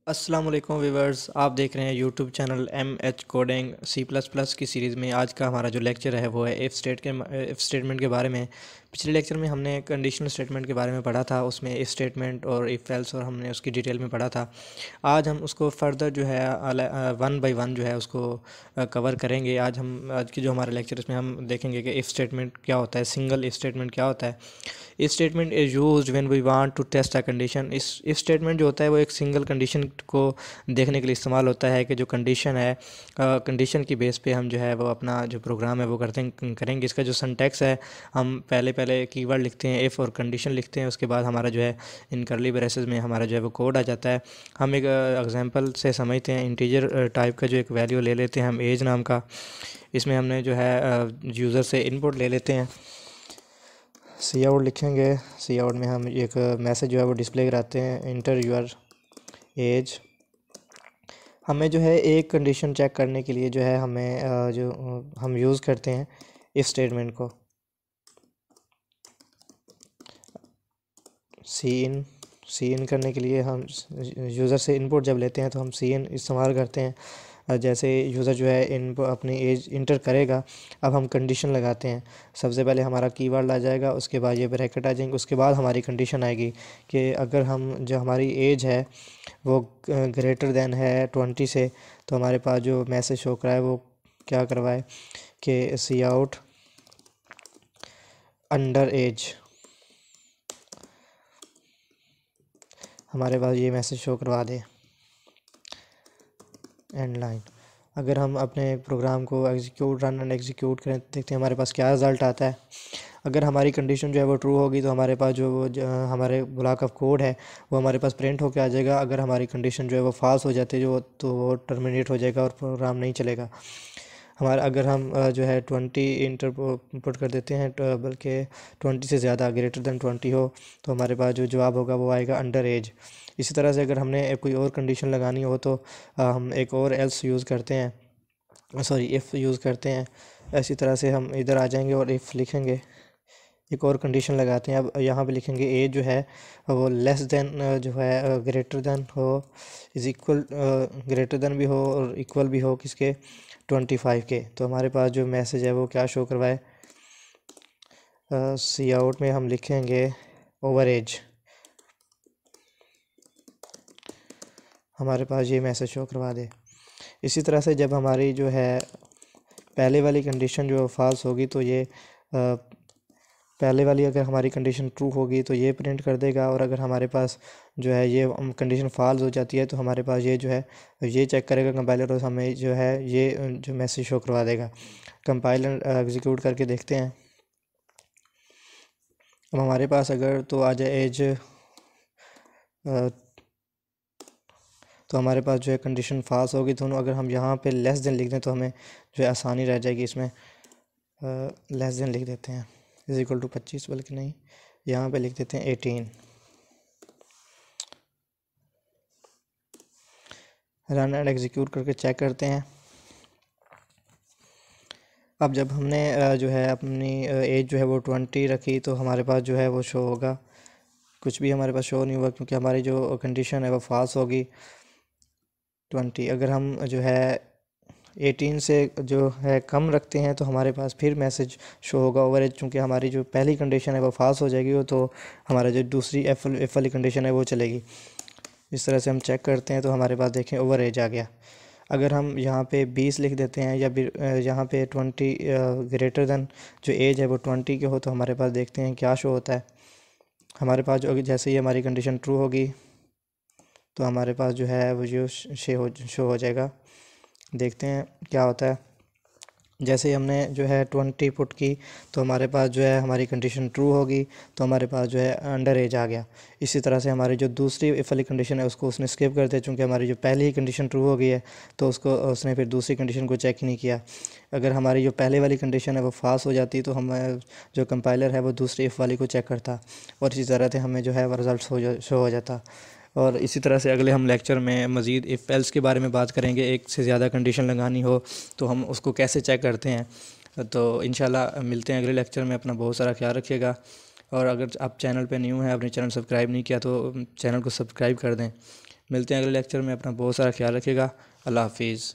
अस्सलाम वालेकुम व्यूवर्स, आप देख रहे हैं YouTube channel M H coding C plus plus की सीरीज़ में। आज का हमारा जो लेक्चर है वो है इफ़ स्टेटमेंट के बारे में। पिछले लेक्चर में हमने कंडीशनल स्टेटमेंट के बारे में पढ़ा था, उसमें इफ़ स्टेटमेंट और इफ़ एल्स और हमने उसकी डिटेल में पढ़ा था। आज हम उसको फर्दर जो है वन बाय वन जो है उसको कवर करेंगे। आज की जो हमारा लेक्चर इसमें हम देखेंगे कि इफ़ स्टेटमेंट क्या होता है, सिंगल इफ़ स्टेटमेंट क्या होता है। If statement is used when we want to test a condition. इस इफ स्टेटमेंट जो होता है वो एक सिंगल कंडीशन को देखने के लिए इस्तेमाल होता है कि जो कंडीशन है, कंडीशन की बेस पे हम जो है वो अपना जो प्रोग्राम है वो करेंगे। इसका जो सिंटैक्स है, हम पहले पहले कीवर्ड लिखते हैं इफ़ और कंडीशन लिखते हैं, उसके बाद हमारा जो है इन करली ब्रेसेस में हमारा जो है वो कोड आ जाता है। हम एक एग्जांपल से समझते हैं। इंटीजर टाइप का जो एक वैल्यू ले लेते हैं हम एज नाम का। इसमें हमने जो है यूज़र से इनपुट ले लेते हैं। सी आउट लिखेंगे। सी आउट में हम एक मैसेज जो है वो डिस्प्ले कराते हैं, इंटर यूर एज। हमें जो है एक कंडीशन चेक करने के लिए जो है हमें जो हम यूज़ करते हैं इफ स्टेटमेंट को। सी इन करने के लिए हम यूज़र से इनपुट जब लेते हैं तो हम सी इन इस्तेमाल करते हैं। जैसे यूज़र जो है इन अपनी एज इंटर करेगा, अब हम कंडीशन लगाते हैं। सबसे पहले हमारा कीवर्ड आ जाएगा, उसके बाद ये ब्रैकेट आ जाएंगे, उसके बाद हमारी कंडीशन आएगी कि अगर हम जो हमारी एज है वो ग्रेटर देन है 20 से, तो हमारे पास जो मैसेज शो करा है वो क्या करवाए कि सी आउट अंडर एज। हमारे पास ये मैसेज शो करवा दे एंड लाइन। अगर हम अपने प्रोग्राम को रन एंड एग्जीक्यूट करें, देखते हैं हमारे पास क्या रिज़ल्ट आता है। अगर हमारी कंडीशन जो है वो ट्रू होगी तो हमारे पास हमारे ब्लॉक ऑफ कोड है वो हमारे पास प्रिंट होकर आ जाएगा। अगर हमारी कंडीशन जो है वो फॉल्स हो जाती है तो वो टर्मिनेट हो जाएगा और प्रोग्राम नहीं चलेगा हमारा। अगर हम जो है 20 इंटर पुट कर देते हैं, बल्कि 20 से ज़्यादा ग्रेटर देन 20 हो, तो हमारे पास जो जवाब होगा वो आएगा अंडर एज। इसी तरह से अगर हमने कोई और कंडीशन लगानी हो तो हम एक और एल्स यूज़ करते हैं, सॉरी इफ़ यूज़ करते हैं। इसी तरह से हम इधर आ जाएंगे और इफ़ लिखेंगे, एक और कंडीशन लगाते हैं। अब यहाँ पे लिखेंगे एज जो है वो लेस देन जो है ग्रेटर देन हो, इज़ इक्वल, ग्रेटर देन भी हो और इक्वल भी हो किसके, 25 के। तो हमारे पास जो मैसेज है वो क्या शो करवाए, सी आउट में हम लिखेंगे ओवर एज। हमारे पास ये मैसेज शो करवा दे। इसी तरह से जब हमारी जो है पहले वाली कंडीशन जो फॉल्स होगी तो ये पहले वाली अगर हमारी कंडीशन ट्रू होगी तो ये प्रिंट कर देगा, और अगर हमारे पास जो है ये कंडीशन फॉल्स हो जाती है तो हमारे पास ये जो है ये चेक करेगा कंपाइलर और हमें जो है ये जो मैसेज शो करवा देगा। कंपाइलर एग्जीक्यूट करके देखते हैं। अब हमारे पास अगर तो आ जाए एज, तो हमारे पास जो है कंडीशन फॉल्स होगी। तो अगर हम यहाँ पे लेस देन लिख दें तो हमें जो है आसानी रह जाएगी। इसमें लेस देन लिख देते हैं, इज इक्वल टू 25, बल्कि नहीं, यहाँ पे लिख देते हैं 18। रन एंड एग्जीक्यूट करके चेक करते हैं। अब जब हमने जो है अपनी एज जो है वो 20 रखी तो हमारे पास जो है वो शो होगा, कुछ भी हमारे पास शो नहीं हुआ क्योंकि हमारी जो कंडीशन है वो फॉल्स होगी 20। अगर हम जो है 18 से जो है कम रखते हैं तो हमारे पास फिर मैसेज शो होगा ओवर एज, चूँकि हमारी जो पहली कंडीशन है वो फॉल्स हो जाएगी, वो तो हमारा जो दूसरी एफ वाली कंडीशन है वो चलेगी। इस तरह से हम चेक करते हैं तो हमारे पास देखें ओवर एज आ गया। अगर हम यहाँ पे 20 लिख देते हैं या यहाँ पे 20 ग्रेटर देन जो एज है वो 20 के हो, तो हमारे पास देखते हैं क्या शो होता है। हमारे पास जो जैसे ही हमारी कंडीशन ट्रू होगी तो हमारे पास जो है वो जो शो हो जाएगा। देखते हैं क्या होता है। जैसे ही हमने जो है 20 पुट की तो हमारे पास जो है हमारी कंडीशन ट्रू होगी, तो हमारे पास जो है अंडर एज आ गया। इसी तरह से हमारी जो दूसरी इफ वाली कंडीशन है उसको उसने स्किप कर दिया, चूँकि हमारी जो पहली ही कंडीशन ट्रू हो गई है तो उसको उसने फिर दूसरी कंडीशन को चेक ही नहीं किया। अगर हमारी जो पहले वाली कंडीशन है वो फॉल्स हो जाती तो हम जो कंपाइलर है वो दूसरी इफ़ वाली को चेक करता, और इसी तरह से हमें जो है वो रिज़ल्ट शो हो जाता। और इसी तरह से अगले हम लेक्चर में मज़ीद इफ़ एल्स के बारे में बात करेंगे। एक से ज़्यादा कंडीशन लगानी हो तो हम उसको कैसे चेक करते हैं। तो इंशाल्लाह मिलते हैं अगले लेक्चर में। अपना बहुत सारा ख्याल रखिएगा, और अगर आप चैनल पे न्यू हैं, आपने चैनल सब्सक्राइब नहीं किया तो चैनल को सब्सक्राइब कर दें। मिलते हैं अगले लेक्चर में। अपना बहुत सारा ख्याल रखिएगा। अल्लाह हाफिज़।